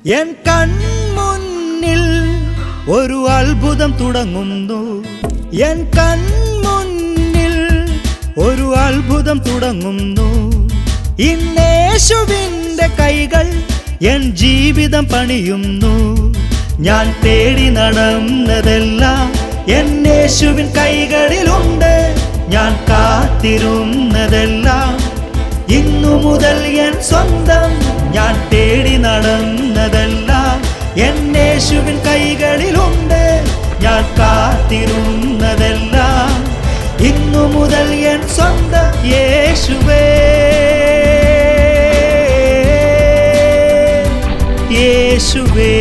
N കൺമുന്നിൽ ഒരു അത്ഭുതം തുടങ്ങുന്നു. എൻ കൺമുന്നിൽ ഒരു അത്ഭുതം തുടങ്ങുന്നു. ഇന്നേശുവിൻ്റെ കൈകൾ എൻ ജീവിതം പണിയുന്നു. ഞാൻ തേടി നടന്നതെല്ലാം എന്നേശുവിൻ കൈകളിലുണ്ട്. ഞാൻ കാത്തിരുന്നതെല്ലാം ഇന്നു മുതൽ എൻ സ്വന്തം. ഞാൻ തേടി നടന്നതെല്ലാം എന്നേശുവിൻ കൈകളിലുണ്ട്. ഞാൻ കാത്തിരുന്നതെല്ലാം ഇന്നു മുതൽ എൻ സ്വന്തം. യേശുവേ യേശുവേ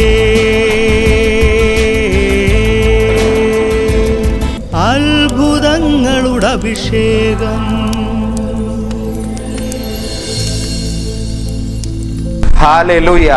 അത്ഭുതങ്ങളുടെ അഭിഷേകം. ഹല്ലേലൂയ.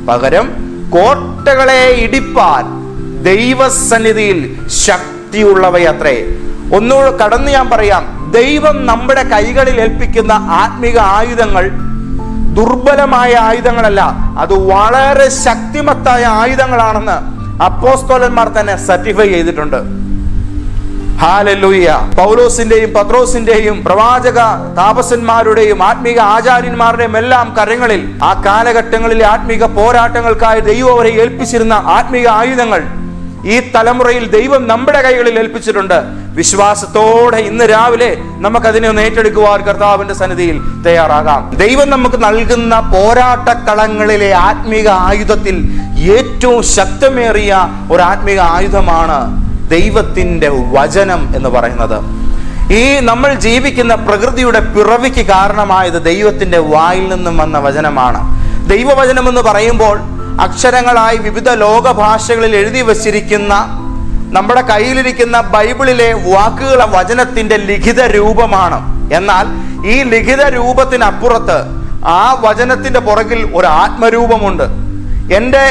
പകരം കോട്ടകളെ ഇടിപ്പാൻ ദൈവസന്നിധിയിൽ ശക്തിയുള്ളവയത്രേ. ഒന്നുകൂടെ കടന്ന് ഞാൻ പറയാം, ദൈവം നമ്മുടെ കൈകളിൽ ഏൽപ്പിക്കുന്ന ആത്മീക ആയുധങ്ങൾ ദുർബലമായ ആയുധങ്ങളല്ല, അത് വളരെ ശക്തിമത്തായ ആയുധങ്ങളാണെന്ന് അപ്പോസ്തലന്മാർ തന്നെ സർട്ടിഫൈ ചെയ്തിട്ടുണ്ട്. ഹല്ലേലൂയ. പൗലോസിന്റെയും പത്രോസിന്റെയും പ്രവാചക താപസന്മാരുടെയും ആത്മീക ആചാര്യന്മാരുടെയും എല്ലാം കരങ്ങളിൽ ആ കാലഘട്ടങ്ങളിലെ ആത്മീക പോരാട്ടങ്ങൾക്കായി ദൈവം അവരെ ഏൽപ്പിച്ചിരുന്ന ആത്മീക ആയുധങ്ങൾ ഈ തലമുറയിൽ ദൈവം നമ്മുടെ കൈകളിൽ ഏൽപ്പിച്ചിട്ടുണ്ട്. വിശ്വാസത്തോടെ ഇന്ന് രാവിലെ നമുക്കതിനെ ഒന്ന് ഏറ്റെടുക്കുവാൻ കർത്താവിന്റെ സന്നിധിയിൽ തയ്യാറാകാം. ദൈവം നമുക്ക് നൽകുന്ന പോരാട്ടക്കളങ്ങളിലെ ആത്മീക ആയുധത്തിൽ ഏറ്റവും ശക്തമേറിയ ഒരു ആത്മീക ആയുധമാണ് ദൈവത്തിന്റെ വചനം എന്ന് പറയുന്നത്. ഈ നമ്മൾ ജീവിക്കുന്ന പ്രകൃതിയുടെ പിറവിക്ക് കാരണമായത് ദൈവത്തിന്റെ വായിൽ നിന്നും വന്ന വചനമാണ്. ദൈവവചനം എന്ന് പറയുമ്പോൾ അക്ഷരങ്ങളായി വിവിധ ലോകഭാഷകളിൽ എഴുതി വച്ചിരിക്കുന്ന നമ്മുടെ കയ്യിലിരിക്കുന്ന ബൈബിളിലെ വാക്കുകൾ വചനത്തിന്റെ ലിഖിത രൂപമാണ്. എന്നാൽ ഈ ലിഖിത രൂപത്തിനപ്പുറത്ത് ആ വചനത്തിന്റെ പുറകിൽ ഒരു ആത്മരൂപമുണ്ട്. എൻ്റെ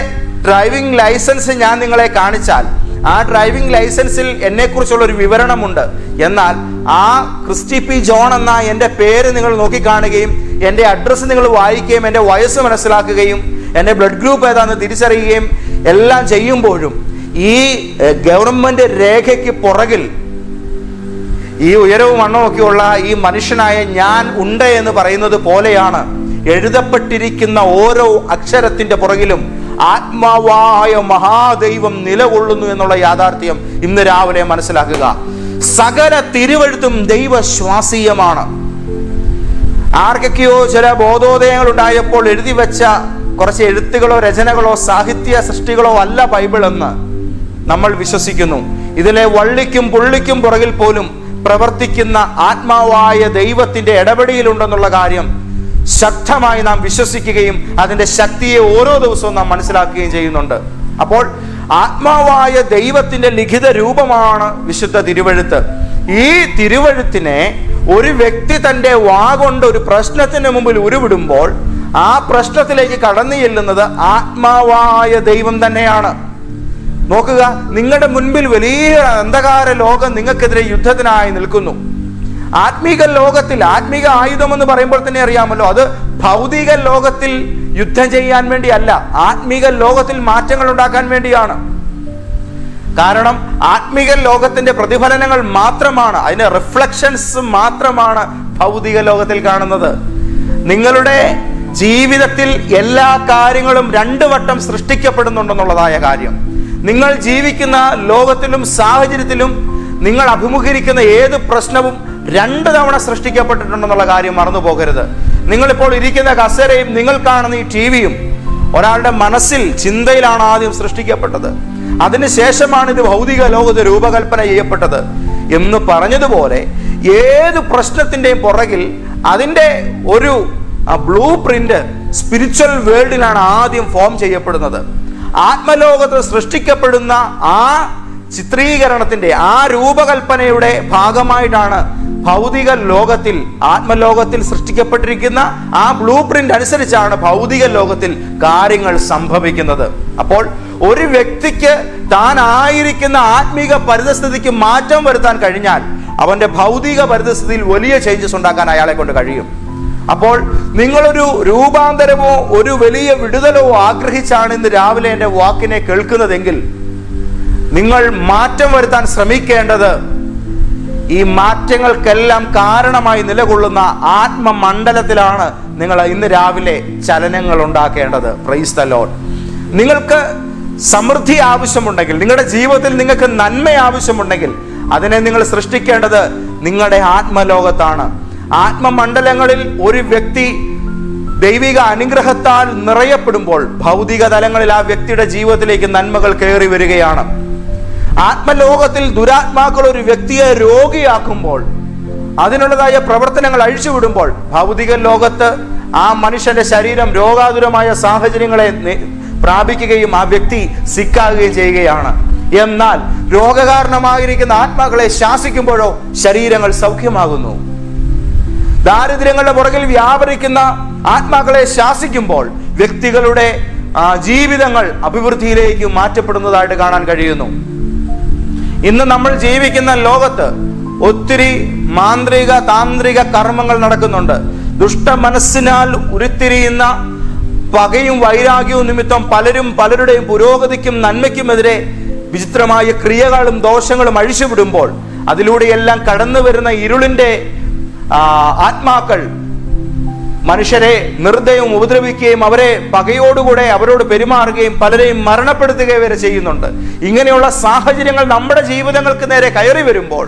ഡ്രൈവിംഗ് ലൈസൻസ് ഞാൻ നിങ്ങളെ കാണിച്ചാൽ ആ ഡ്രൈവിംഗ് ലൈസൻസിൽ എന്നെക്കുറിച്ചുള്ള ഒരു വിവരണമുണ്ട്. എന്നാൽ ആ ക്രിസ്റ്റി പി ജോൺ എന്ന എൻ്റെ പേര് നിങ്ങൾ നോക്കിക്കാണുകയും എൻ്റെ അഡ്രസ്സ് നിങ്ങൾ വായിക്കുകയും എൻ്റെ വയസ്സ് മനസ്സിലാക്കുകയും എൻ്റെ ബ്ലഡ് ഗ്രൂപ്പ് ഏതാണെന്ന് തിരിച്ചറിയുകയും എല്ലാം ചെയ്യുമ്പോഴും ഈ ഗവൺമെന്റ് രേഖയ്ക്ക് പുറകിൽ ഈ ഉയരവും വണ്ണമൊക്കെയുള്ള ഈ മനുഷ്യനായ ഞാൻ ഉണ്ട് എന്ന് പറയുന്നത് പോലെയാണ് എഴുതപ്പെട്ടിരിക്കുന്ന ഓരോ അക്ഷരത്തിന്റെ പുറകിലും ആത്മാവായ മഹാദൈവം നിലകൊള്ളുന്നു എന്നുള്ള യാഥാർത്ഥ്യം ഇന്ന് രാവിലെ മനസ്സിലാക്കുക. സകല തിരുവെഴുത്തും ദൈവശ്വാസീയമാണ്. ആർക്കൊക്കെയോ ചില ബോധോദയങ്ങൾ ഉണ്ടായപ്പോൾ എഴുതി വെച്ച കുറച്ച് എഴുത്തുകളോ രചനകളോ സാഹിത്യ സൃഷ്ടികളോ അല്ല ബൈബിൾ എന്ന് നമ്മൾ വിശ്വസിക്കുന്നു. ഇതിലെ വള്ളിക്കും പുള്ളിക്കും പുറകിൽ പോലും പ്രവർത്തിക്കുന്ന ആത്മാവായ ദൈവത്തിന്റെ ഇടപെടലുണ്ടെന്നുള്ള കാര്യം ശക്തമായി നാം വിശ്വസിക്കുകയും അതിന്റെ ശക്തിയെ ഓരോ ദിവസവും നാം മനസ്സിലാക്കുകയും ചെയ്യുന്നുണ്ട്. അപ്പോൾ ആത്മാവായ ദൈവത്തിന്റെ ലിഖിത രൂപമാണ് വിശുദ്ധ തിരുവെഴുത്ത്. ഈ തിരുവെഴുത്തിനെ ഒരു വ്യക്തി തന്റെ വാഗൊണ്ട് ഒരു പ്രശ്നത്തിന് മുമ്പിൽ ഉരുവിടുമ്പോൾ ആ പ്രശ്നത്തിലേക്ക് കടന്നു ചെല്ലുന്നത് ആത്മാവായ ദൈവം തന്നെയാണ്. നോക്കുക, നിങ്ങളുടെ മുൻപിൽ വലിയ അന്ധകാര ലോകം നിങ്ങൾക്കെതിരെ യുദ്ധത്തിനായി നിൽക്കുന്നു. ആത്മീക ലോകത്തിൽ ആത്മീക ആയുധം എന്ന് പറയുമ്പോൾ തന്നെ അറിയാമല്ലോ, അത് ഭൗതിക ലോകത്തിൽ യുദ്ധം ചെയ്യാൻ വേണ്ടിയല്ല, ആത്മീക ലോകത്തിൽ മാറ്റങ്ങൾ ഉണ്ടാക്കാൻ വേണ്ടിയാണ്. കാരണം ആത്മീക ലോകത്തിന്റെ പ്രതിഫലനങ്ങൾ മാത്രമാണ്, അതിന്റെ റിഫ്ലക്ഷൻസ് മാത്രമാണ് ഭൗതിക ലോകത്തിൽ കാണുന്നത്. നിങ്ങളുടെ ജീവിതത്തിൽ എല്ലാ കാര്യങ്ങളും 2 വട്ടം സൃഷ്ടിക്കപ്പെടുന്നുണ്ടെന്നുള്ളതായ കാര്യം, നിങ്ങൾ ജീവിക്കുന്ന ലോകത്തിലും സാഹചര്യത്തിലും നിങ്ങൾ അഭിമുഖീകരിക്കുന്ന ഏത് പ്രശ്നവും 2 തവണ സൃഷ്ടിക്കപ്പെട്ടിട്ടുണ്ടെന്നുള്ള കാര്യം മറന്നു പോകരുത്. നിങ്ങളിപ്പോൾ ഇരിക്കുന്ന കസേരയും നിങ്ങൾ കാണുന്ന ഈ ടിവിയും ഒരാളുടെ മനസ്സിൽ ചിന്തയിലാണ് ആദ്യം സൃഷ്ടിക്കപ്പെട്ടത്. അതിനുശേഷമാണ് ഇത് ഭൗതിക ലോകത്ത് രൂപകൽപ്പന ചെയ്യപ്പെട്ടത് എന്ന് പറഞ്ഞതുപോലെ ഏത് പ്രശ്നത്തിന്റെയും പുറകിൽ അതിൻ്റെ ഒരു ബ്ലൂ പ്രിന്റ് സ്പിരിച്വൽ വേൾഡിലാണ് ആദ്യം ഫോം ചെയ്യപ്പെടുന്നത്. ആത്മലോകത്ത് സൃഷ്ടിക്കപ്പെടുന്ന ആ ചിത്രീകരണത്തിന്റെ ആ രൂപകൽപ്പനയുടെ ഭാഗമായിട്ടാണ് ഭൗതിക ലോകത്തിൽ ആത്മലോകത്തിൽ സൃഷ്ടിക്കപ്പെട്ടിരിക്കുന്ന ആ ബ്ലൂ പ്രിന്റ് അനുസരിച്ചാണ് ഭൗതിക ലോകത്തിൽ കാര്യങ്ങൾ സംഭവിക്കുന്നത്. അപ്പോൾ ഒരു വ്യക്തിക്ക് താൻ ആയിരിക്കുന്ന ആത്മീക പരിതസ്ഥിതിക്ക് മാറ്റം വരുത്താൻ കഴിഞ്ഞാൽ അവന്റെ ഭൗതിക പരിതസ്ഥിതിയിൽ വലിയ ചേഞ്ചസ് ഉണ്ടാക്കാൻ അയാളെ കൊണ്ട് കഴിയും. അപ്പോൾ നിങ്ങളൊരു രൂപാന്തരമോ ഒരു വലിയ വിടുതലോ ആഗ്രഹിച്ചാണ് ഇന്ന് രാവിലെ എൻ്റെ വാക്കിനെ കേൾക്കുന്നതെങ്കിൽ നിങ്ങൾ മാറ്റം വരുത്താൻ ശ്രമിക്കേണ്ടത് ഈ മാറ്റങ്ങൾക്കെല്ലാം കാരണമായി നിലകൊള്ളുന്ന ആത്മമണ്ഡലത്തിലാണ് നിങ്ങൾ ഇന്ന് രാവിലെ ചലനങ്ങൾ ഉണ്ടാക്കേണ്ടത്. Praise the Lord. നിങ്ങൾക്ക് സമൃദ്ധി ആവശ്യമുണ്ടെങ്കിൽ, നിങ്ങളുടെ ജീവിതത്തിൽ നിങ്ങൾക്ക് നന്മ ആവശ്യമുണ്ടെങ്കിൽ അതിനെ നിങ്ങൾ സൃഷ്ടിക്കേണ്ടത് നിങ്ങളുടെ ആത്മലോകത്താണ്. ആത്മമണ്ഡലങ്ങളിൽ ഒരു വ്യക്തി ദൈവിക അനുഗ്രഹത്താൽ നിറയപ്പെടുമ്പോൾ ഭൗതിക തലങ്ങളിൽ ആ വ്യക്തിയുടെ ജീവിതത്തിലേക്ക് നന്മകൾ കയറി വരികയാണ്. ആത്മലോകത്തിൽ ദുരാത്മാക്കൾ ഒരു വ്യക്തിയെ രോഗിയാക്കുമ്പോൾ അതിനുള്ളതായ പ്രവർത്തനങ്ങൾ അഴിച്ചുവിടുമ്പോൾ ഭൗതിക ലോകത്ത് ആ മനുഷ്യന്റെ ശരീരം രോഗാതുരമായ സാഹചര്യങ്ങളെ പ്രാപിക്കുകയും ആ വ്യക്തി സിക്കാകുകയും ചെയ്യുകയാണ്. എന്നാൽ രോഗകാരണമായിരിക്കുന്ന ആത്മാക്കളെ ശാസിക്കുമ്പോഴോ ശരീരങ്ങൾ സൗഖ്യമാകുന്നു. ദാരിദ്ര്യങ്ങളുടെ പുറകിൽ വ്യാപരിക്കുന്ന ആത്മാക്കളെ ശാസിക്കുമ്പോൾ വ്യക്തികളുടെ ജീവിതങ്ങൾ അഭിവൃദ്ധിയിലേക്ക് മാറ്റപ്പെടുന്നതായിട്ട് കാണാൻ കഴിയുന്നു. ഇന്ന് നമ്മൾ ജീവിക്കുന്ന ലോകത്ത് ഒത്തിരി മാന്ത്രിക താന്ത്രിക കർമ്മങ്ങൾ നടക്കുന്നുണ്ട്. ദുഷ്ട മനസ്സിനാൽ ഉരുത്തിരിയുന്ന പകയും വൈരാഗ്യവും നിമിത്തം പലരും പലരുടെയും പുരോഗതിക്കും നന്മയ്ക്കുമെതിരെ വിചിത്രമായ ക്രിയകളും ദോഷങ്ങളും അഴിച്ചുവിടുമ്പോൾ അതിലൂടെയെല്ലാം കടന്നു വരുന്ന ഇരുളിന്റെ ആത്മാക്കൾ മനുഷ്യരെ നിർദ്ദയം ഉപദ്രവിക്കുകയും അവരെ പകയോടുകൂടെ അവരോട് പെരുമാറുകയും പലരെയും മരണപ്പെടുത്തുകയും വരെ ചെയ്യുന്നുണ്ട്. ഇങ്ങനെയുള്ള സാഹചര്യങ്ങൾ നമ്മുടെ ജീവിതങ്ങൾക്ക് നേരെ കയറി വരുമ്പോൾ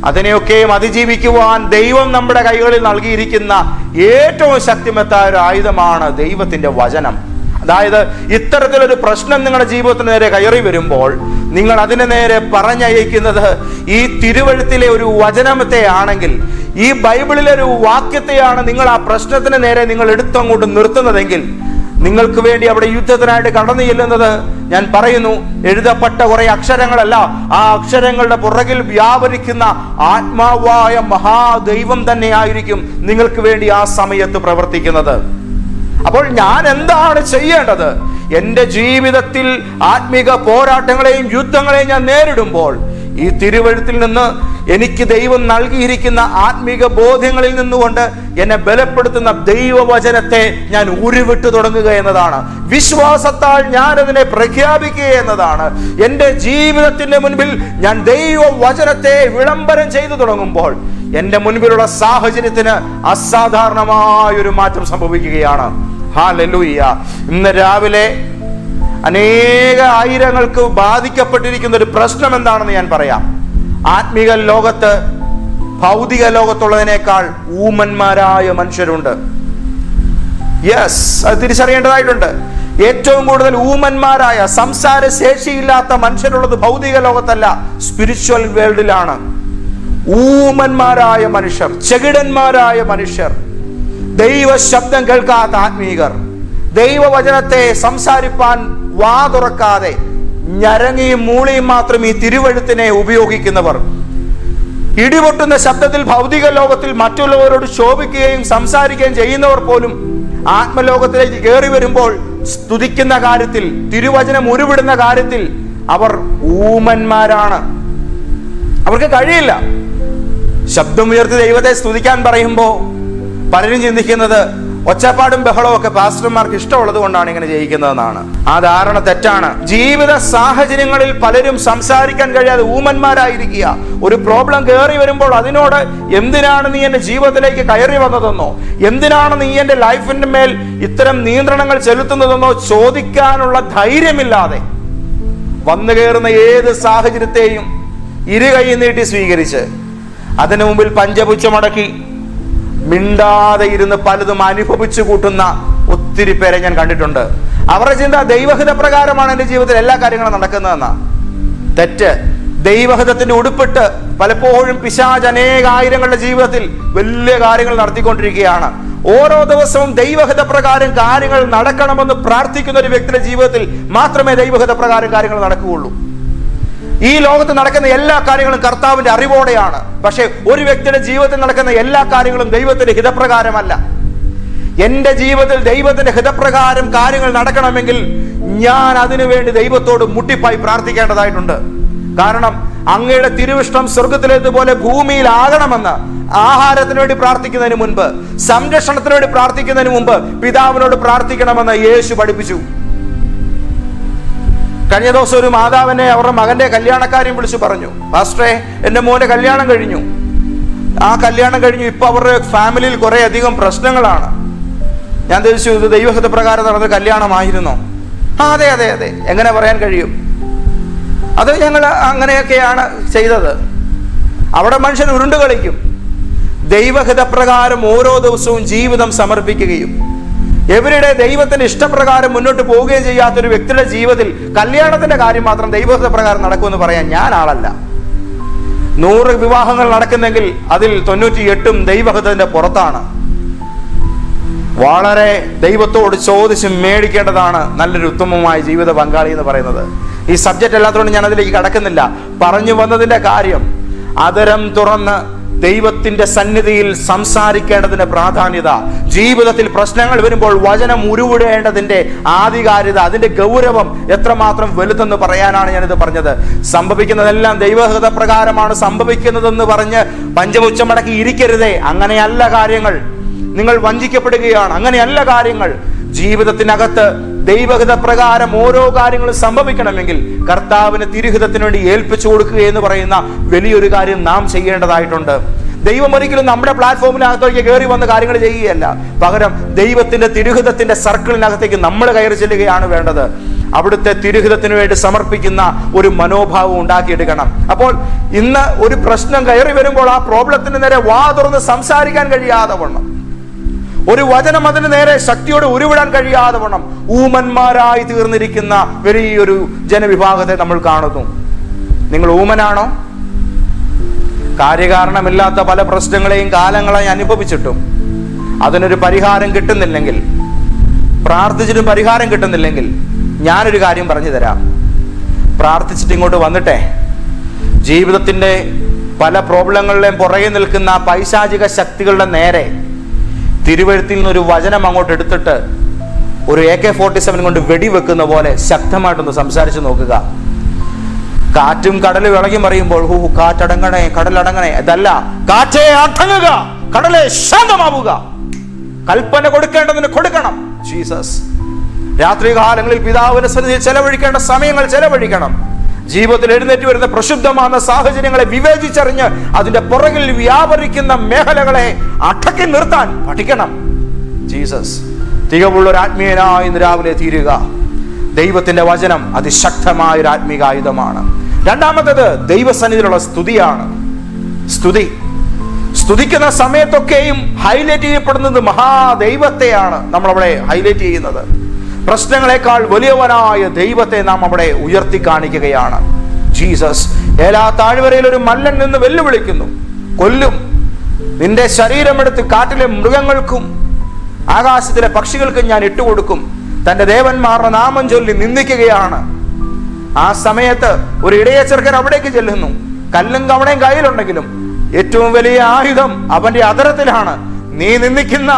അതിനെയൊക്കെയും അതിജീവിക്കുവാൻ ദൈവം നമ്മുടെ കൈകളിൽ നൽകിയിരിക്കുന്ന ഏറ്റവും ശക്തിമത്തായ ഒരു ആയുധമാണ് ദൈവത്തിന്റെ വചനം. അതായത് ഇത്തരത്തിലൊരു പ്രശ്നം നിങ്ങളുടെ ജീവിതത്തിന് നേരെ കയറി വരുമ്പോൾ നിങ്ങൾ അതിനെ നേരെ പറഞ്ഞയക്കുന്നത് ഈ തിരുവഴുത്തിലെ ഒരു വചനത്തെ ആണെങ്കിൽ, ഈ ബൈബിളിലെ ഒരു വാക്യത്തെയാണ് നിങ്ങൾ ആ പ്രശ്നത്തിന് നേരെ നിങ്ങൾ എടുത്തങ്ങോട്ട് നിർത്തുന്നതെങ്കിൽ, നിങ്ങൾക്ക് വേണ്ടി അവിടെ യുദ്ധത്തിനായിട്ട് കടന്നു ചെല്ലുന്നത്, ഞാൻ പറയുന്നു, എഴുതപ്പെട്ട കുറെ അക്ഷരങ്ങളല്ല, ആ അക്ഷരങ്ങളുടെ പുറകിൽ വ്യാപരിക്കുന്ന ആത്മാവായ മഹാദൈവം തന്നെയായിരിക്കും നിങ്ങൾക്ക് വേണ്ടി ആ സമയത്ത് പ്രവർത്തിക്കുന്നത്. അപ്പോൾ ഞാൻ എന്താണ് ചെയ്യേണ്ടത്? എൻ്റെ ജീവിതത്തിൽ ആത്മീക പോരാട്ടങ്ങളെയും യുദ്ധങ്ങളെയും ഞാൻ നേരിടുമ്പോൾ ഈ തിരുവഴുത്തിൽ നിന്ന് എനിക്ക് ദൈവം നൽകിയിരിക്കുന്ന ആത്മീക ബോധ്യങ്ങളിൽ നിന്നുകൊണ്ട് എന്നെ ബലപ്പെടുത്തുന്ന ദൈവവചനത്തെ ഞാൻ ഉരുവിട്ടു തുടങ്ങുക എന്നതാണ്. വിശ്വാസത്താൽ ഞാൻ അതിനെ പ്രഖ്യാപിക്കുക എന്നതാണ്. എൻ്റെ ജീവിതത്തിന്റെ മുൻപിൽ ഞാൻ ദൈവവചനത്തെ വിളംബരം ചെയ്തു തുടങ്ങുമ്പോൾ എൻ്റെ മുൻപിലുള്ള സാഹചര്യത്തിന് അസാധാരണമായൊരു മാറ്റം സംഭവിക്കുകയാണ്. ഹല്ലേലൂയ. ഇന്ന് രാവിലെ അനേക ആയിരങ്ങൾക്ക് ബാധിക്കപ്പെട്ടിരിക്കുന്ന ഒരു പ്രശ്നം എന്താണെന്ന് ഞാൻ പറയാം. ആത്മീക ലോകത്ത് ഭൗതിക ലോകത്തുള്ളതിനേക്കാൾ ഊമന്മാരായ മനുഷ്യരുണ്ട്. യെസ്, അത് തിരിച്ചറിയേണ്ടതായിട്ടുണ്ട്. ഏറ്റവും കൂടുതൽ ഊമന്മാരായ, സംസാര ശേഷിയില്ലാത്ത മനുഷ്യരുള്ളത് ഭൗതിക ലോകത്തല്ല, സ്പിരിച്വൽ വേൾഡിലാണ്. ഊമന്മാരായ മനുഷ്യർ, ചെകിടന്മാരായ മനുഷ്യർ, ദൈവ ശബ്ദം കേൾക്കാത്ത ആത്മീകർ, ദൈവവചനത്തെ സംസാരിപ്പാൻ വാ തുറക്കാതെ ഞരങ്ങിയും മൂളിയും മാത്രം ഈ തിരുവഴുത്തിനെ ഉപയോഗിക്കുന്നവർ, ഇടിപൊട്ടുന്ന ശബ്ദത്തിൽ ഭൗതിക ലോകത്തിൽ മറ്റുള്ളവരോട് ശോഭിക്കുകയും സംസാരിക്കുകയും ചെയ്യുന്നവർ പോലും ആത്മലോകത്തിലേക്ക് കയറി വരുമ്പോൾ സ്തുതിക്കുന്ന കാര്യത്തിൽ, തിരുവചനം ഉരുവിടുന്ന കാര്യത്തിൽ അവർ ഊമന്മാരാണ്. അവർക്ക് കഴിയില്ല. ശബ്ദമുയർത്തി ദൈവത്തെ സ്തുതിക്കാൻ പറയുമ്പോൾ പലരും ചിന്തിക്കുന്നത് ഒച്ചപ്പാടും ബഹളവും ഒക്കെ പാസ്റ്റർമാർക്ക് ഇഷ്ടമുള്ളത് കൊണ്ടാണ് ഇങ്ങനെ ജയിക്കുന്നതെന്നാണ്. ആ ധാരണ തെറ്റാണ്. ജീവിത സാഹചര്യങ്ങളിൽ പലരും സംസാരിക്കാൻ കഴിയാതെ ഊമന്മാരായിരിക്കുക. ഒരു പ്രോബ്ലം കയറി വരുമ്പോൾ അതിനോട് എന്തിനാണ് നീ എന്റെ ജീവിതത്തിലേക്ക് കയറി വന്നതെന്നോ, എന്തിനാണ് നീ എന്റെ ലൈഫിന്റെ മേൽ ഇത്തരം നിയന്ത്രണങ്ങൾ ചെലുത്തുന്നതെന്നോ ചോദിക്കാനുള്ള ധൈര്യമില്ലാതെ വന്നു കയറുന്ന ഏത് സാഹചര്യത്തെയും ഇരുകൈ നീട്ടി സ്വീകരിച്ച് അതിനു മുമ്പിൽ പഞ്ചപുച്ഛമടക്കി മിണ്ടാതെ ഇരുന്ന് പലതും അനുഭവിച്ചു കൂട്ടുന്ന ഒത്തിരി പേരെ ഞാൻ കണ്ടിട്ടുണ്ട്. അവരുടെ ചിന്ത ദൈവഹിത പ്രകാരമാണ് എൻ്റെ ജീവിതത്തിൽ എല്ലാ കാര്യങ്ങളും നടക്കുന്നതെന്നാ. തെറ്റ്. ദൈവഹിതത്തിന്റെ ഉടുപ്പിട്ട് പലപ്പോഴും പിശാച് അനേകായിരങ്ങളുടെ ജീവിതത്തിൽ വലിയ കാര്യങ്ങൾ നടത്തിക്കൊണ്ടിരിക്കുകയാണ്. ഓരോ ദിവസവും ദൈവഹിത പ്രകാരം കാര്യങ്ങൾ നടക്കണമെന്ന് പ്രാർത്ഥിക്കുന്ന ഒരു വ്യക്തിയുടെ ജീവിതത്തിൽ മാത്രമേ ദൈവഹിത പ്രകാരം കാര്യങ്ങൾ നടക്കുകയുള്ളൂ. ഈ ലോകത്ത് നടക്കുന്ന എല്ലാ കാര്യങ്ങളും കർത്താവിന്റെ അറിവോടെയാണ്. പക്ഷെ ഒരു വ്യക്തിയുടെ ജീവിതത്തിൽ നടക്കുന്ന എല്ലാ കാര്യങ്ങളും ദൈവത്തിന്റെ ഹിതപ്രകാരമല്ല. എന്റെ ജീവിതത്തിൽ ദൈവത്തിന്റെ ഹിതപ്രകാരം കാര്യങ്ങൾ നടക്കണമെങ്കിൽ ഞാൻ അതിനുവേണ്ടി ദൈവത്തോട് മുട്ടിപ്പായി പ്രാർത്ഥിക്കേണ്ടതായിട്ടുണ്ട്. കാരണം അങ്ങയുടെ തിരുവിഷ്ടം സ്വർഗത്തിലേതുപോലെ ഭൂമിയിലാകണമെന്ന് ആഹാരത്തിന് വേണ്ടി പ്രാർത്ഥിക്കുന്നതിന് മുൻപ്, സംരക്ഷണത്തിന് വേണ്ടി പ്രാർത്ഥിക്കുന്നതിന് മുമ്പ് പിതാവിനോട് പ്രാർത്ഥിക്കണമെന്ന് യേശു പഠിപ്പിച്ചു. കഴിഞ്ഞ ദിവസം ഒരു മാതാവിനെ അവരുടെ മകന്റെ കല്യാണക്കാരെയും വിളിച്ചു പറഞ്ഞു, പാസ്റ്ററെ, എൻ്റെ മോന്റെ കല്യാണം കഴിഞ്ഞു. ആ കല്യാണം കഴിഞ്ഞു, ഇപ്പൊ അവരുടെ ഫാമിലിയിൽ കുറെ അധികം പ്രശ്നങ്ങളാണ്. ഞാൻ ചോദിച്ചു, ഇത് ദൈവഹിത പ്രകാരം നടന്ന കല്യാണമായിരുന്നോ? അതെ അതെ അതെ. എങ്ങനെ പറയാൻ കഴിയും? അത് ഞങ്ങൾ അങ്ങനെയൊക്കെയാണ് ചെയ്തത്. അവിടെ മനുഷ്യൻ ഉരുണ്ടു കളിക്കും. ദൈവഹിത പ്രകാരം ഓരോ ദിവസവും ജീവിതം സമർപ്പിക്കുകയും എവരുടെ ദൈവത്തിന്റെ ഇഷ്ടപ്രകാരം മുന്നോട്ട് പോവുകയും ചെയ്യാത്തൊരു വ്യക്തിയുടെ ജീവിതത്തിൽ കല്യാണത്തിന്റെ കാര്യം മാത്രം ദൈവഹിത പ്രകാരം നടക്കുമെന്ന് പറയാൻ ഞാൻ ആളല്ല. 100 വിവാഹങ്ങൾ നടക്കുന്നെങ്കിൽ അതിൽ 98 ദൈവഹിതത്തിന്റെ പുറത്താണ്. വളരെ ദൈവത്തോട് ചോദിച്ച് മേടിക്കേണ്ടതാണ് നല്ലൊരു ഉത്തമമായ ജീവിത പങ്കാളി എന്ന് പറയുന്നത്. ഈ സബ്ജക്റ്റ് അല്ലാത്തതുകൊണ്ട് ഞാൻ അതിലേക്ക് കടക്കുന്നില്ല. പറഞ്ഞു വന്നതിന്റെ കാര്യം, അതരം തുറന്ന് ദൈവത്തിന്റെ സന്നിധിയിൽ സംസാരിക്കേണ്ടതിന്റെ പ്രാധാന്യത, ജീവിതത്തിൽ പ്രശ്നങ്ങൾ വരുമ്പോൾ വചനം ഉരുവിടേണ്ടതിന്റെ ആധികാരികത, അതിന്റെ ഗൗരവം എത്രമാത്രം വലുതെന്ന് പറയാനാണ് ഞാനിത് പറഞ്ഞത്. സംഭവിക്കുന്നതെല്ലാം ദൈവഹിത പ്രകാരമാണ് സംഭവിക്കുന്നതെന്ന് പറഞ്ഞ് പഞ്ചമുച്ചമടക്കി ഇരിക്കരുതേ. അങ്ങനെയല്ല കാര്യങ്ങൾ. നിങ്ങൾ വഞ്ചിക്കപ്പെടുകയാണ്. അങ്ങനെയല്ല കാര്യങ്ങൾ. ജീവിതത്തിനകത്ത് ദൈവഹിത പ്രകാരം ഓരോ കാര്യങ്ങളും സംഭവിക്കണമെങ്കിൽ കർത്താവിന് തിരുഹിതത്തിന് വേണ്ടി ഏൽപ്പിച്ചു കൊടുക്കുക എന്ന് പറയുന്ന വലിയൊരു കാര്യം നാം ചെയ്യേണ്ടതായിട്ടുണ്ട്. ദൈവം ഒരിക്കലും നമ്മുടെ പ്ലാറ്റ്ഫോമിനകത്തേക്ക് കയറി വന്ന് കാര്യങ്ങൾ ചെയ്യുകയല്ല, പകരം ദൈവത്തിന്റെ തിരുഹിതത്തിന്റെ സർക്കിളിനകത്തേക്ക് നമ്മൾ കയറി ചെല്ലുകയാണ് വേണ്ടത്. അവിടുത്തെ തിരുഹിതത്തിന് വേണ്ടി സമർപ്പിക്കുന്ന ഒരു മനോഭാവം ഉണ്ടാക്കിയെടുക്കണം. അപ്പോൾ ഇന്ന് ഒരു പ്രശ്നം കയറി വരുമ്പോൾ ആ പ്രോബ്ലത്തിന് നേരെ വാ തുറന്ന് സംസാരിക്കാൻ കഴിയാതെ വണ്ണം, ഒരു വചനം അതിന് നേരെ ശക്തിയോടെ ഉരുവിടാൻ കഴിയാതെ വണ്ണം ഊമന്മാരായി തീർന്നിരിക്കുന്ന വലിയൊരു ജനവിഭാഗത്തെ നമ്മൾ കാണുന്നു. നിങ്ങൾ ഊമനാണോ? കാര്യകാരണമില്ലാത്ത പല പ്രശ്നങ്ങളെയും കാലങ്ങളായി അനുഭവിച്ചിട്ടും അതിനൊരു പരിഹാരം കിട്ടുന്നില്ലെങ്കിൽ, പ്രാർത്ഥിച്ചിട്ടും പരിഹാരം കിട്ടുന്നില്ലെങ്കിൽ, ഞാനൊരു കാര്യം പറഞ്ഞു തരാം. പ്രാർത്ഥിച്ചിട്ട് ഇങ്ങോട്ട് വന്നിട്ടെ ജീവിതത്തിന്റെ പല പ്രോബ്ലങ്ങളിലെയും പുറകെ നിൽക്കുന്ന പൈശാചിക ശക്തികളുടെ നേരെ തിരുവഴുത്തിൽ നിന്നൊരു വചനം അങ്ങോട്ട് എടുത്തിട്ട് ഒരു AK-47 കൊണ്ട് വെടിവെക്കുന്ന പോലെ ശക്തമായിട്ടൊന്ന് സംസാരിച്ചു നോക്കുക. കാറ്റും കടലും ഇളകി മറിയുമ്പോൾ കാറ്റടങ്ങണേ, കടലടങ്ങണേ, അതല്ല, കാറ്റേ അടങ്ങുക, കടലെ ശാന്തമാവുക, കൽപ്പന കൊടുക്കേണ്ടതിന് കൊടുക്കണം. ജീസസ് രാത്രി കാലങ്ങളിൽ പിതാവിന്റെ സന്നിധിയിൽ ചെലവഴിക്കേണ്ട സമയങ്ങൾ ചെലവഴിക്കണം. ജീവിതത്തിൽ എഴുന്നേറ്റ് വരുന്ന പ്രക്ഷുബ്ധമായ സാഹചര്യങ്ങളെ വിവേചിച്ചറിഞ്ഞ് അതിന്റെ പുറകിൽ വ്യാപരിക്കുന്ന മേഖലകളെ അടക്കി നിർത്താൻ പഠിക്കണം. ജീസസ് തികവുള്ള ഒരു ആത്മീയനായി ഇന്ന് രാവിലെ തീരുക. ദൈവത്തിന്റെ വചനം അതിശക്തമായ ഒരു ആത്മീക ആയുധമാണ്. രണ്ടാമത്തേത് ദൈവസന്നിധിയിലുള്ള സ്തുതിയാണ്. സ്തുതിക്കുന്ന സമയത്തൊക്കെയും ഹൈലൈറ്റ് ചെയ്യപ്പെടുന്നത് മഹാദൈവത്തെയാണ് നമ്മൾ അവിടെ ഹൈലൈറ്റ് ചെയ്യുന്നത്. പ്രശ്നങ്ങളെക്കാൾ വലിയവനായ ദൈവത്തെ നാം അവിടെ ഉയർത്തി കാണിക്കുകയാണ്. ജീസസ് ഏലാ താഴ്വരയിൽ ഒരു മല്ലൻ നിന്ന് വെല്ലുവിളിക്കുന്നു, കൊല്ലും, നിന്റെ ശരീരമെടുത്ത് കാട്ടിലെ മൃഗങ്ങൾക്കും ആകാശത്തിലെ പക്ഷികൾക്കും ഞാൻ ഇട്ടുകൊടുക്കും. തന്റെ ദേവന്മാരുടെ നാമം ചൊല്ലി നിന്ദിക്കുകയാണ്. ആ സമയത്ത് ഒരു ഇടയ ചെറുക്കൻ അവിടേക്ക് ചെല്ലുന്നു. കല്ലും കവണയും കയ്യിലുണ്ടെങ്കിലും ഏറ്റവും വലിയ ആയുധം അവന്റെ അധരത്തിലാണ്. നീ നിന്ദിക്കുന്ന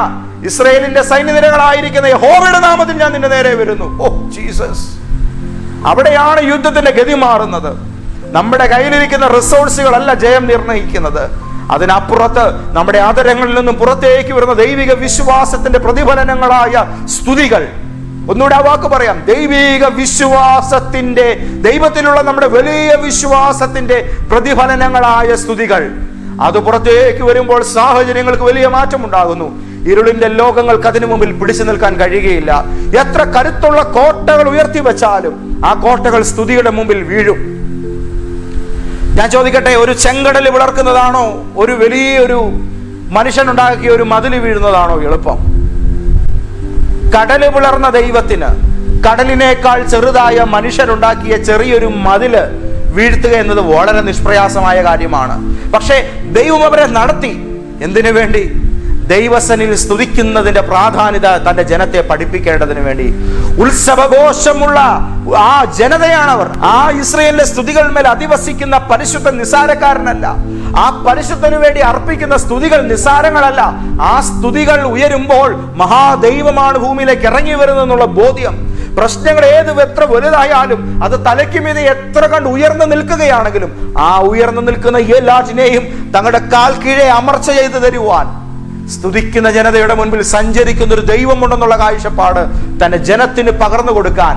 ഇസ്രായേലിന്റെ സൈന്യനിരകളായിരിക്കുന്ന യഹോവയുടെ നാമത്തിൽ ഞാൻ നിന്റെ നേരെ വരുന്നു. ഓ ജീസസ്, അവിടെയാണ് യുദ്ധത്തിന്റെ ഗതി മാറുന്നത്. നമ്മുടെ കയ്യിലിരിക്കുന്ന റിസോഴ്സുകളല്ല ജയം നിർണയിക്കുന്നത്. അതിനപ്പുറത്ത് നമ്മുടെ ആദരങ്ങളിൽ നിന്നും പുറത്തേക്ക് വരുന്ന ദൈവിക വിശ്വാസത്തിന്റെ പ്രതിഫലനങ്ങളായ സ്തുതികൾ. ഒന്നുകൂടെ ആ വാക്ക് പറയാം, ദൈവിക വിശ്വാസത്തിന്റെ, ദൈവത്തിലുള്ള നമ്മുടെ വലിയ വിശ്വാസത്തിന്റെ പ്രതിഫലനങ്ങളായ സ്തുതികൾ. അത് പുറത്തേക്ക് വരുമ്പോൾ സാഹചര്യങ്ങൾക്ക് വലിയ മാറ്റമുണ്ടാകുന്നു. ഇരുളിന്റെ ലോകങ്ങൾക്ക് അതിനു മുമ്പിൽ പിടിച്ചു നിൽക്കാൻ കഴിയുകയില്ല. എത്ര കരുത്തുള്ള കോട്ടകൾ ഉയർത്തി വെച്ചാലും ആ കോട്ടകൾ സ്തുതിയുടെ മുമ്പിൽ വീഴും. ഞാൻ ചോദിക്കട്ടെ, ഒരു ചെങ്കടൽ വിളർക്കുന്നതാണോ ഒരു വലിയൊരു മനുഷ്യനുണ്ടാക്കിയ ഒരു മതിൽ വീഴുന്നതാണോ എളുപ്പം? കടല് പിളർന്ന ദൈവത്തിന് കടലിനേക്കാൾ ചെറുതായ മനുഷ്യരുണ്ടാക്കിയ ചെറിയൊരു മതില് വീഴ്ത്തുക എന്നത് വളരെ നിഷ്പ്രയാസമായ കാര്യമാണ്. പക്ഷേ ദൈവം അവരെ നടത്തി. എന്തിനു വേണ്ടി? ദൈവസനിൽ സ്തുതിക്കുന്നതിന്റെ പ്രാധാന്യത തന്റെ ജനത്തെ പഠിപ്പിക്കേണ്ടതിന് വേണ്ടി. ഉത്സവഘോഷമുള്ള ആ ജനതയാണവർ. ആ ഇസ്രായേലിന്റെ സ്തുതികൾ മേൽ അധിവസിക്കുന്ന പരിശുദ്ധൻ നിസാരക്കാരനല്ല. ആ പരിശുദ്ധന് വേണ്ടി അർപ്പിക്കുന്ന സ്തുതികൾ നിസാരങ്ങളല്ല. ആ സ്തുതികൾ ഉയരുമ്പോൾ മഹാദൈവമാണ് ഭൂമിയിലേക്ക് ഇറങ്ങി വരുന്നതെന്നുള്ള ബോധ്യം. പ്രശ്നങ്ങൾ എത്ര വലുതായാലും അത് തലയ്ക്ക് മീതെ എത്ര കണ്ട് ഉയർന്നു നിൽക്കുകയാണെങ്കിലും ആ ഉയർന്നു നിൽക്കുന്ന എല്ലാറ്റിനെയും തങ്ങളുടെ കാൽ കീഴെ അമർച്ച ചെയ്ത് തരുവാൻ സ്തുതിക്കുന്ന ജനതയുടെ മുൻപിൽ സഞ്ചരിക്കുന്ന ഒരു ദൈവമുണ്ടെന്നുള്ള കാഴ്ചപ്പാട് തന്റെ ജനത്തിന് പകർന്നു കൊടുക്കാൻ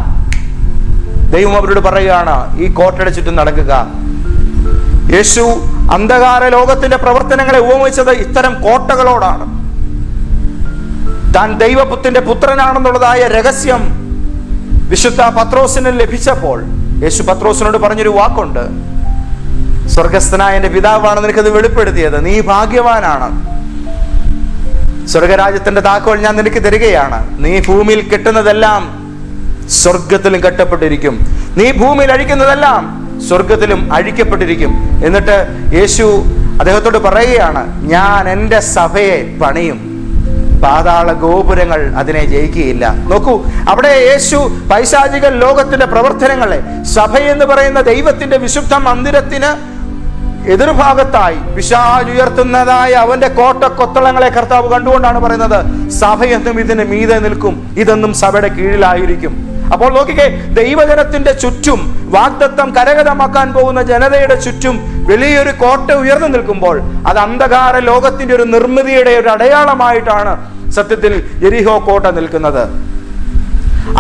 ദൈവം അവരോട് പറയുകയാണ്, ഈ കോട്ടയുടെ ചുറ്റും നടക്കുക. യേശു അന്ധകാര ലോകത്തിന്റെ പ്രവർത്തനങ്ങളെ ഉപമിച്ചത് ഇത്തരം കോട്ടകളോടാണ്. താൻ ദൈവത്തിന്റെ പുത്രനാണെന്നുള്ളതായ രഹസ്യം വിശുദ്ധ പത്രോസിന് ലഭിച്ചപ്പോൾ യേശു പത്രോസിനോട് പറഞ്ഞൊരു വാക്കുണ്ട്, സ്വർഗസ്ഥനായ എന്റെ പിതാവാണ് നിനക്കത് വെളിപ്പെടുത്തിയത്, നീ ഭാഗ്യവാനാണ്. സ്വർഗരാജ്യത്തിന്റെ താക്കോൽ ഞാൻ നിനക്ക് തരികയാണ്. നീ ഭൂമിയിൽ കെട്ടുന്നതെല്ലാം സ്വർഗത്തിലും കെട്ടപ്പെട്ടിരിക്കും, നീ ഭൂമിയിൽ അഴിക്കുന്നതെല്ലാം സ്വർഗത്തിലും അഴിക്കപ്പെട്ടിരിക്കും. എന്നിട്ട് യേശു അദ്ദേഹത്തോട് പറയുകയാണ്, ഞാൻ എൻ്റെ സഭയെ പണിയും, പാതാള ഗോപുരങ്ങൾ അതിനെ ജയിക്കുകയില്ല. നോക്കൂ, അവിടെ യേശു പൈശാചിക ലോകത്തിന്റെ പ്രവർത്തനങ്ങളെ സഭയെന്ന് പറയുന്ന ദൈവത്തിന്റെ വിശുദ്ധ മന്ദിരത്തിന് എതിർഭാഗത്തായി പിശാച് ഉയർത്തുന്നതായ അവന്റെ കോട്ടക്കൊത്തളങ്ങളെ കർത്താവ് കണ്ടുകൊണ്ടാണ് പറയുന്നത്, സഭയെന്നും ഇതിന് മീതെ നിൽക്കും, ഇതെന്നും സഭയുടെ കീഴിലായിരിക്കും. അപ്പോൾ നോക്കിക്കേ, ദൈവജനത്തിന്റെ ചുറ്റും വാഗ്ദത്തം കരഗതമാക്കാൻ പോകുന്ന ജനതയുടെ ചുറ്റും വലിയൊരു കോട്ട ഉയർന്നു നിൽക്കുമ്പോൾ അത് അന്ധകാര ലോകത്തിന്റെ ഒരു നിർമ്മിതിയുടെ ഒരു അടയാളമായിട്ടാണ് സത്യത്തിൽ യെരിഹോ കോട്ട നിൽക്കുന്നത്.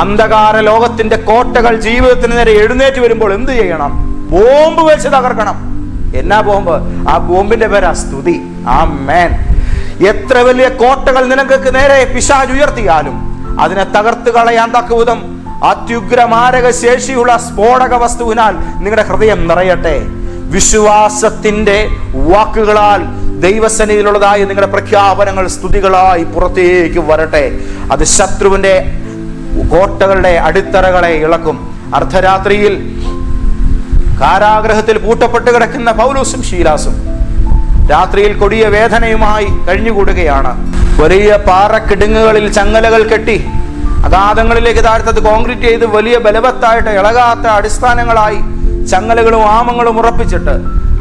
അന്ധകാര ലോകത്തിന്റെ കോട്ടകൾ ജീവിതത്തിന് നേരെ എഴുന്നേറ്റ് വരുമ്പോൾ എന്ത് ചെയ്യണം? ബോംബ് വെച്ച് തകർക്കണം. എന്നാ ബോംബ്? ആ ബോംബിന്റെ പേരാ സ്തുതി. ആമേൻ. എത്ര വലിയ കോട്ടകൾ നിനക്ക് നേരെ പിശാച് ഉയർത്തിയാലും അതിനെ തകർത്ത് കളയാൻ തക്കവിധം അത്യുഗ്രമാരക ശേഷിയുള്ള സ്ഫോടക വസ്തുവിനാൽ നിങ്ങളുടെ ഹൃദയം നിറയട്ടെ. വിശ്വാസത്തിന്റെ വാക്കുകളാൽ ദൈവസന്നിധിയിലുള്ളതായ നിങ്ങളുടെ പ്രഖ്യാപനങ്ങൾ സ്തുതികളായി പുറത്തേക്ക് വരട്ടെ. അത് ശത്രുവിന്റെ കോട്ടകളുടെ അടിത്തറകളെ ഇളക്കും. അർദ്ധരാത്രിയിൽ കാരാഗ്രഹത്തിൽ പൂട്ടപ്പെട്ട് കിടക്കുന്ന പൗലോസും ശീലാസും രാത്രിയിൽ കൊടിയ വേദനയുമായി കഴിഞ്ഞുകൂടുകയാണ്. വലിയ പാറക്കിടുങ്ങുകളിൽ ചങ്ങലകൾ കെട്ടി അഗാധങ്ങളിലേക്ക് താഴ്ത്തത് കോൺക്രീറ്റ് ചെയ്ത് വലിയ ബലവത്തായിട്ട് ഇളകാത്ത അടിസ്ഥാനങ്ങളായി ചങ്ങലകളും ആമങ്ങളും ഉറപ്പിച്ചിട്ട്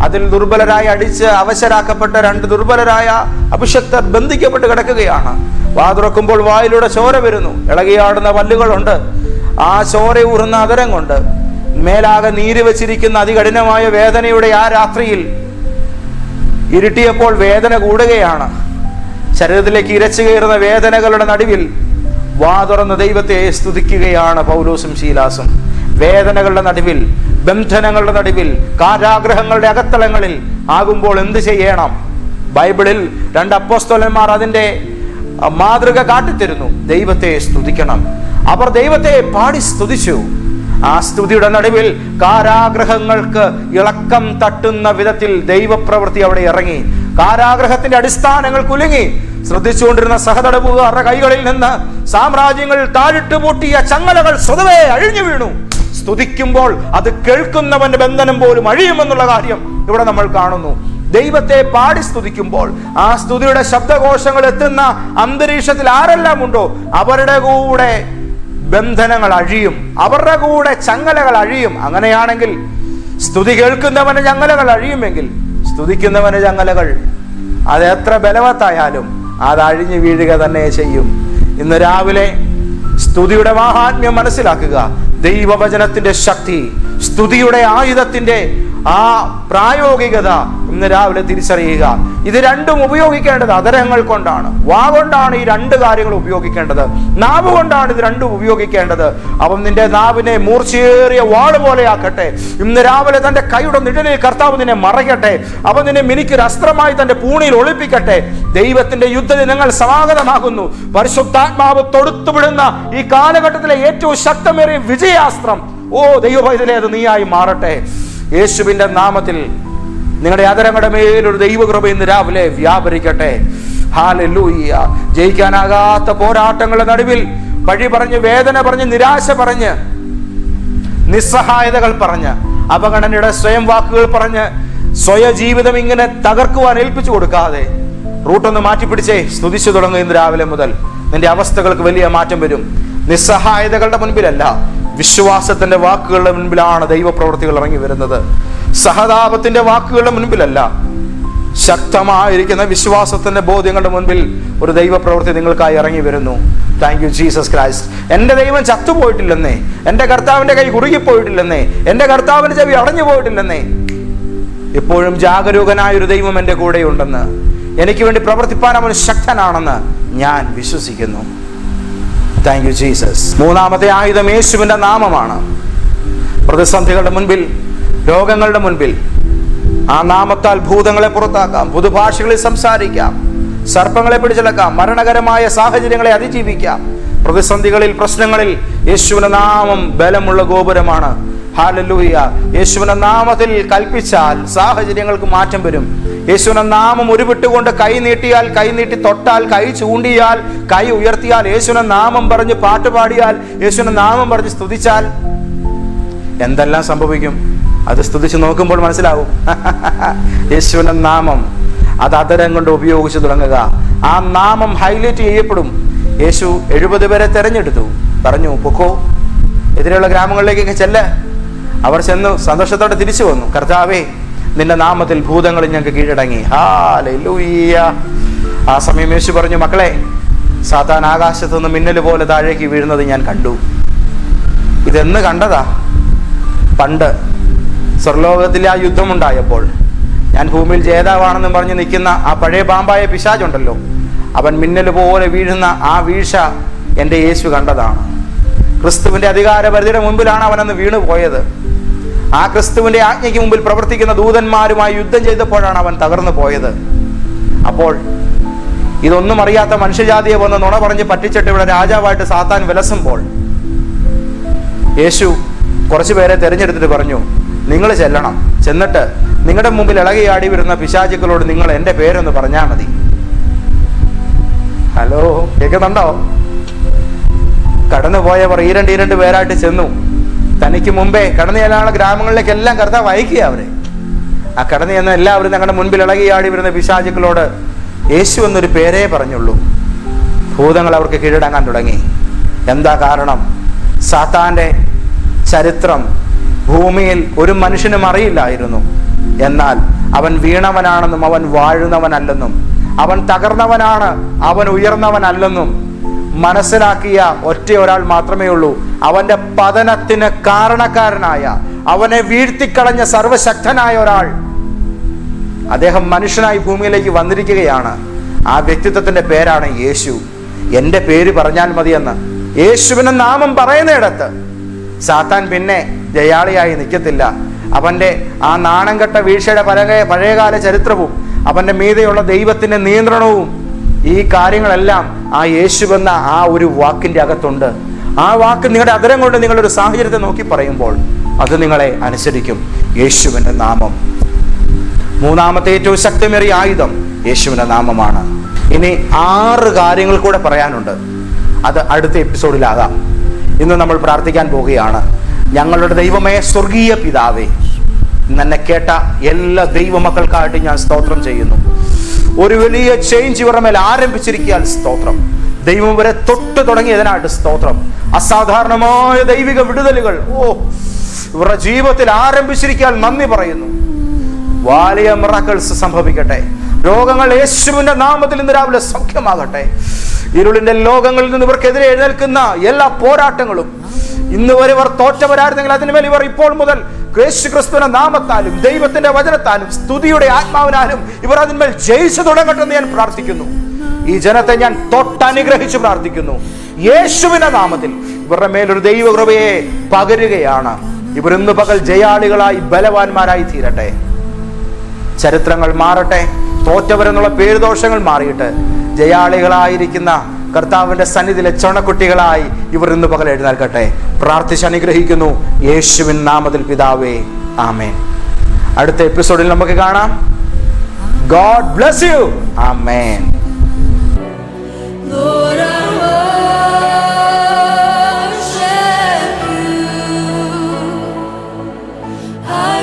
അതിൽ ദുർബലരായി അടിച്ച് അവശരാക്കപ്പെട്ട 2 ദുർബലരായ അഭിഷക്തർ ബന്ധിക്കപ്പെട്ട് കിടക്കുകയാണ്. വാതുറക്കുമ്പോൾ വായിലൂടെ ചോര വരുന്നു. ഇളകിയാടുന്ന പല്ലുകളുണ്ട്. ആ ചോര ഊറുന്ന അതരം കൊണ്ട് മേലാകെ നീര് വെച്ചിരിക്കുന്ന അതികഠിനമായ വേദനയുടെ ആ രാത്രിയിൽ ഇരുട്ടിയപ്പോൾ വേദന കൂടുകയാണ്. ശരീരത്തിലേക്ക് ഇരച്ചു കയറുന്ന വേദനകളുടെ നടുവിൽ വാതുറന്ന ദൈവത്തെ സ്തുതിക്കുകയാണ് പൗലോസും ശീലാസും. വേദനകളുടെ നടുവിൽ, ബന്ധനങ്ങളുടെ നടുവിൽ, കാരാഗ്രഹങ്ങളുടെ അകത്തളങ്ങളിൽ ആകുമ്പോൾ എന്ത് ചെയ്യണം? ബൈബിളിൽ 2 അപ്പോസ്തലന്മാർ അതിന്റെ മാതൃക കാട്ടിത്തരുന്നു. ദൈവത്തെ സ്തുതിക്കണം. അവർ ദൈവത്തെ പാടി സ്തുതിച്ചു. ആ സ്തുതിയുടെ നടുവിൽ കാരാഗ്രഹങ്ങൾക്ക് ഇളക്കം തട്ടുന്ന വിധത്തിൽ ദൈവപ്രവൃത്തി അവിടെ ഇറങ്ങി. കാരാഗ്രഹത്തിന്റെ അടിസ്ഥാനങ്ങൾ കുലുങ്ങി. ശ്രദ്ധിച്ചുകൊണ്ടിരുന്ന സഹതടവുകാരുടെ കൈകളിൽ നിന്ന് സാമ്രാജ്യങ്ങൾ താഴിട്ട് പൂട്ടിയ ചങ്ങലകൾ സ്വതവേ അഴിഞ്ഞു വീണു. സ്തുതിക്കുമ്പോൾ അത് കേൾക്കുന്നവന്റെ ബന്ധനം പോലും അഴിയുമെന്നുള്ള കാര്യം ഇവിടെ നമ്മൾ കാണുന്നു. ദൈവത്തെ പാടി സ്തുതിക്കുമ്പോൾ ആ സ്തുതിയുടെ ശബ്ദകോശങ്ങൾ എത്തുന്ന അന്തരീക്ഷത്തിൽ ആരെല്ലാം ഉണ്ടോ അവരുടെ കൂടെ ബന്ധനങ്ങൾ അഴിയും, അവരുടെ കൂടെ ചങ്ങലകൾ അഴിയും. അങ്ങനെയാണെങ്കിൽ സ്തുതി കേൾക്കുന്നവന് ചങ്ങലകൾ അഴിയുമെങ്കിൽ സ്തുതിക്കുന്നവന് ചങ്ങലകൾ അത് എത്ര ബലവത്തായാലും അത് അഴിഞ്ഞു വീഴുക തന്നെ ചെയ്യും. ഇന്ന് രാവിലെ സ്തുതിയുടെ മാഹാത്മ്യം മനസ്സിലാക്കുക. ദൈവവചനത്തിന്റെ ശക്തി, സ്തുതിയുടെ ആയുധത്തിന്റെ ആ പ്രായോഗികത ഇന്ന് രാവിലെ തിരിച്ചറിയുക. ഇത് രണ്ടും ഉപയോഗിക്കേണ്ടത് അധരങ്ങൾ കൊണ്ടാണ്. വാ കൊണ്ടാണ് ഈ 2 കാര്യങ്ങൾ ഉപയോഗിക്കേണ്ടത്. നാവ് കൊണ്ടാണ് ഇത് രണ്ടും ഉപയോഗിക്കേണ്ടത്. അവൻ നിന്റെ നാവിനെ മൂർച്ചയേറിയ വാള് പോലെയാക്കട്ടെ. ഇന്ന് രാവിലെ തന്റെ കൈയുടെ നിഴലിൽ കർത്താവ് നിന്നെ മറയ്ക്കട്ടെ. അവൻ നിന്നെ മിനിക്കൊരു അസ്ത്രമായി തന്റെ പൂണിയിൽ ഒളിപ്പിക്കട്ടെ. ദൈവത്തിന്റെ യുദ്ധദിനങ്ങൾ സമാഗതമാകുന്നു. പരിശുദ്ധാത്മാവ് തൊടുത്തുവിടുന്ന ഈ കാലഘട്ടത്തിലെ ഏറ്റവും ശക്തമേറിയ വിജയാസ്ത്രം ദൈവപൈതലേ അത് നീയായി മാറട്ടെ. യേശുവിന്റെ നാമത്തിൽ നിങ്ങളുടെ അതരങ്ങളുടെ മേലൊരു ദൈവകൃപ ഇന്ന് രാവിലെ വ്യാപരിക്കട്ടെ. ഹല്ലേലൂയ. ജയിക്കാനാകാത്ത പോരാട്ടങ്ങളുടെ നടുവിൽ വഴി പറഞ്ഞ്, വേദന പറഞ്ഞ്, നിരാശ പറഞ്ഞ്, നിസ്സഹായതകൾ പറഞ്ഞ്, അപഗണനയുടെ സ്വയം വാക്കുകൾ പറഞ്ഞ് സ്വയ ജീവിതം ഇങ്ങനെ തകർക്കുവാൻ ഏൽപ്പിച്ചു കൊടുക്കാതെ റൂട്ടൊന്ന് മാറ്റിപ്പിടിച്ചേ സ്തുതിച്ചു തുടങ്ങും. ഇന്ന് രാവിലെ മുതൽ നിന്റെ അവസ്ഥകൾക്ക് വലിയ മാറ്റം വരും. നിസ്സഹായതകളുടെ മുൻപിലല്ല, വിശ്വാസത്തിന്റെ വാക്കുകളുടെ മുൻപിലാണ് ദൈവപ്രവൃത്തികൾ ഇറങ്ങി വരുന്നത്. സഹതാപത്തിന്റെ വാക്കുകളുടെ മുൻപിലല്ല, ശക്തമായിരിക്കുന്ന വിശ്വാസത്തിന്റെ ബോധ്യങ്ങളുടെ മുൻപിൽ ഒരു ദൈവപ്രവൃത്തി നിങ്ങൾക്കായി ഇറങ്ങി വരുന്നു. Thank you Jesus Christ. എൻ്റെ ദൈവം ചത്തുപോയിട്ടില്ലെന്നേ, എൻ്റെ കർത്താവിന്റെ കൈ കുറുകിപ്പോയിട്ടില്ലെന്നേ, എൻ്റെ കർത്താവിന്റെ ചെവി അടഞ്ഞു പോയിട്ടില്ലെന്നേ. ഇപ്പോഴും ജാഗരൂകനായൊരു ദൈവം എൻ്റെ കൂടെയുണ്ടെന്ന്, എനിക്ക് വേണ്ടി പ്രവർത്തിപ്പാൻ അവൻ ശക്തനാണെന്ന് ഞാൻ വിശ്വസിക്കുന്നു. Thank you Jesus. 3ാമത്തെ ആയുധം യേശുവിന്റെ നാമമാണ്. പ്രതിസന്ധികളുടെ മുൻപിൽ, രോഗങ്ങളുടെ മുൻപിൽ ആ നാമത്താൽ ഭൂതങ്ങളെ പുറത്താക്കാം, പുതുഭാഷകളിൽ സംസാരിക്കാം, സർപ്പങ്ങളെ പിടിച്ചെടുക്കാം, മരണകരമായ സാഹചര്യങ്ങളെ അതിജീവിക്കാം. പ്രതിസന്ധികളിൽ, പ്രശ്നങ്ങളിൽ യേശുവിന്റെ നാമം ബലമുള്ള ഗോപുരമാണ്. ഹല്ലേലൂയ. യേശുവിന്റെ നാമത്തിൽ കൽപ്പിച്ചാൽ സാഹചര്യങ്ങൾക്ക് മാറ്റം വരും. യേശുവിന്റെ നാമം ഉരുവിട്ടുകൊണ്ട് കൈ നീട്ടിയാൽ, കൈ നീട്ടി തൊട്ടാൽ, കൈ ചൂണ്ടിയാൽ, കൈ ഉയർത്തിയാൽ, യേശുവിന്റെ നാമം പറഞ്ഞ് പാട്ട് പാടിയാൽ, യേശുവിന്റെ നാമം പറഞ്ഞ് സ്തുതിച്ചാൽ എന്തെല്ലാം സംഭവിക്കും അത് സ്തുതിച്ച് നോക്കുമ്പോൾ മനസ്സിലാവും. യേശുവിന്റെ നാമം അത് അതരം കൊണ്ട് ഉപയോഗിച്ച് തുടങ്ങുക. ആ നാമം ഹൈലൈറ്റ് ചെയ്യപ്പെടും. യേശു 70 പേരെ തെരഞ്ഞെടുത്തു. പറഞ്ഞു, പൊക്കോ, എതിരെയുള്ള ഗ്രാമങ്ങളിലേക്കൊക്കെ ചെല്ല. അവർ ചെന്നു സന്തോഷത്തോടെ തിരിച്ചു വന്നു. കർത്താവേ, നിന്റെ നാമത്തിൽ ഭൂതങ്ങൾ ഞങ്ങൾക്ക് കീഴടങ്ങി. ഹല്ലേലൂയ. ആ സമയം യേശു പറഞ്ഞു, മക്കളെ, സാത്താൻ ആകാശത്തു നിന്ന് മിന്നൽ പോലെ താഴേക്ക് വീഴുന്നത് ഞാൻ കണ്ടു. ഇതെന്ന് കണ്ടതാ? പണ്ട് സ്വർലോകത്തിലെ ആ യുദ്ധമുണ്ടായപ്പോൾ ഞാൻ ഭൂമിയിൽ ജേതാവാണെന്നും പറഞ്ഞ് നിൽക്കുന്ന ആ പഴയ പാമ്പായ പിശാചുണ്ടല്ലോ, അവൻ മിന്നൽ പോലെ വീഴുന്ന ആ വീഴ്ച എൻ്റെ യേശു കണ്ടതാണ്. ക്രിസ്തുവിന്റെ അധികാരപരിധിയുടെ മുമ്പിലാണ് അവനന്ന് വീണു പോയത്. ആ ക്രിസ്തുവിന്റെ ആജ്ഞയ്ക്ക് മുമ്പിൽ പ്രവർത്തിക്കുന്ന ദൂതന്മാരുമായി യുദ്ധം ചെയ്തപ്പോഴാണ് അവൻ തകർന്നു പോയത്. അപ്പോൾ ഇതൊന്നും അറിയാത്ത മനുഷ്യജാതിയെ വന്ന് നുണ പറഞ്ഞ് പറ്റിച്ചിട്ട് ഇവിടെ രാജാവായിട്ട് സാത്താൻ വിലസുമ്പോൾ യേശു കുറച്ചു പേരെ തിരഞ്ഞെടുത്തിട്ട് പറഞ്ഞു, നിങ്ങൾ ചെല്ലണം, ചെന്നിട്ട് നിങ്ങളുടെ മുമ്പിൽ ഇളകിയാടി വരുന്ന പിശാചുക്കളോട് നിങ്ങൾ എൻ്റെ പേരൊന്ന് പറഞ്ഞാൽ മതി. ഹലോ, കേൾക്കുന്നുണ്ടോ? കടന്നുപോയവർ ഈരണ്ട് പേരായിട്ട് ചെന്നു. തനിക്ക് മുമ്പേ കടന്നു ചെല്ലാനുള്ള ഗ്രാമങ്ങളിലേക്കെല്ലാം കർത്താവ് അയക്കുക അവരെ. ആ കടന്നു ചെന്ന എല്ലാവരും ഞങ്ങളുടെ മുൻപിൽ ഇളകിയാടി വരുന്ന പിശാചുക്കളോട് യേശു എന്നൊരു പേരേ പറഞ്ഞുള്ളൂ. ഭൂതങ്ങൾ അവർക്ക് കീഴടങ്ങാൻ തുടങ്ങി. എന്താ കാരണം? സാത്താന്റെ ചരിത്രം ഭൂമിയിൽ ഒരു മനുഷ്യനും അറിയില്ലായിരുന്നു. എന്നാൽ അവൻ വീണവനാണെന്നും അവൻ വാഴുന്നവനല്ലെന്നും അവൻ തകർന്നവനാണ്, അവൻ ഉയർന്നവനല്ലെന്നും മനസ്സിലാക്കിയ ഒറ്റ ഒരാൾ മാത്രമേ ഉള്ളൂ. അവന്റെ പതനത്തിന് കാരണക്കാരനായ, അവനെ വീഴ്ത്തിക്കളഞ്ഞ സർവശക്തനായ ഒരാൾ. അദ്ദേഹം മനുഷ്യനായി ഭൂമിയിലേക്ക് വന്നിരിക്കുകയാണ്. ആ വ്യക്തിത്വത്തിന്റെ പേരാണ് യേശു. എൻ്റെ പേര് പറഞ്ഞാൽ മതിയെന്ന് യേശുവിന്റെ നാമം പറയുന്നിടത്ത് സാത്താൻ പിന്നെ ജയാളിയായി നിൽക്കത്തില്ല. അവന്റെ ആ നാണം കെട്ട വീഴ്ചയുടെ പഴയകാല ചരിത്രവും അവന്റെ മീതെയുള്ള ദൈവത്തിന്റെ നിയന്ത്രണവും ഈ കാര്യങ്ങളെല്ലാം ആ യേശുവെന്ന ആ ഒരു വാക്കിന്റെ അകത്തുണ്ട്. ആ വാക്ക് നിങ്ങളുടെ അധരം കൊണ്ട് നിങ്ങളൊരു സാഹചര്യത്തെ നോക്കി പറയുമ്പോൾ അത് നിങ്ങളെ അനുസരിക്കും. യേശുവിന്റെ നാമം മൂന്നാമത്തെ ഏറ്റവും ശക്തമേറിയ ആയുധം യേശുവിന്റെ നാമമാണ്. ഇനി 6 കാര്യങ്ങൾ കൂടെ പറയാനുണ്ട്. അത് അടുത്ത എപ്പിസോഡിലാകാം. ഇന്ന് നമ്മൾ പ്രാർത്ഥിക്കാൻ പോവുകയാണ്. ഞങ്ങളുടെ ദൈവമേ, സ്വർഗീയ പിതാവേ, എന്നെ കേട്ട എല്ലാ ദൈവമക്കൾക്കായിട്ട് ഞാൻ സ്തോത്രം ചെയ്യുന്നു. ഒരു വലിയ ചേഞ്ച് ഇവരുടെ മേൽ ആരംഭിച്ചിരിക്കാൻ സ്തോത്രം. ദൈവം വരെ തൊട്ട് തുടങ്ങിയതിനായിട്ട് സ്തോത്രം. അസാധാരണമായ ദൈവിക വിടുതലുകൾ ഇവരുടെ ജീവിതത്തിൽ ആരംഭിച്ചിരിക്കാൻ നന്ദി പറയുന്നു. വലിയ മിറാക്കിൾസ് സംഭവിക്കട്ടെ. രോഗങ്ങൾ യേശുവിന്റെ നാമത്തിൽ ഇന്ന് രാവിലെ സൗഖ്യമാകട്ടെ. ഇരുളിന്റെ ലോകങ്ങളിൽ നിന്ന് ഇവർക്കെതിരെ എഴുന്നേൽക്കുന്ന എല്ലാ പോരാട്ടങ്ങളും ഇന്ന് വരെ ഇവർ തോറ്റവരായിരുന്നെങ്കിൽ അതിനുമേൽ ഇവർ ഇപ്പോൾ മുതൽ യേശു ക്രിസ്തുവിന്റെ നാമത്താലും ദൈവത്തിന്റെ വചനത്താലും സ്തുതിയുടെ ആത്മാവിനാലും ഇവർ അതിന്മേൽ ജയിച്ചു തുടങ്ങട്ടെ എന്ന് ഞാൻ പ്രാർത്ഥിക്കുന്നു. ഈ ജനത്തെ ഞാൻ തൊട്ടനുഗ്രഹിച്ച് പ്രാർത്ഥിക്കുന്നു. യേശുവിന്റെ നാമത്തിൽ ഇവരുടെ മേലൊരു ദൈവകൃപയെ പകരുകയാണ്. ഇവർ ഇന്ന് പകൽ ജയാളികളായി ബലവാന്മാരായി തീരട്ടെ. ചരിത്രങ്ങൾ മാറട്ടെ. തോറ്റവരെന്നുള്ള പേരുദോഷങ്ങൾ മാറിയിട്ട് ജയാളികളായിരിക്കുന്ന കർത്താവിന്റെ സന്നിധിയിലെ ചുണക്കുട്ടികളായി ഇവർ ഇന്ന് പകൽ എഴുന്നേൽക്കട്ടെ. പ്രാർത്ഥിച്ച് അനുഗ്രഹിക്കുന്നു യേശുവിൻ നാമത്തിൽ പിതാവേ, ആമേൻ. അടുത്ത എപ്പിസോഡിൽ നമുക്ക് കാണാം. God bless you. Amen. Lord, I worship you. I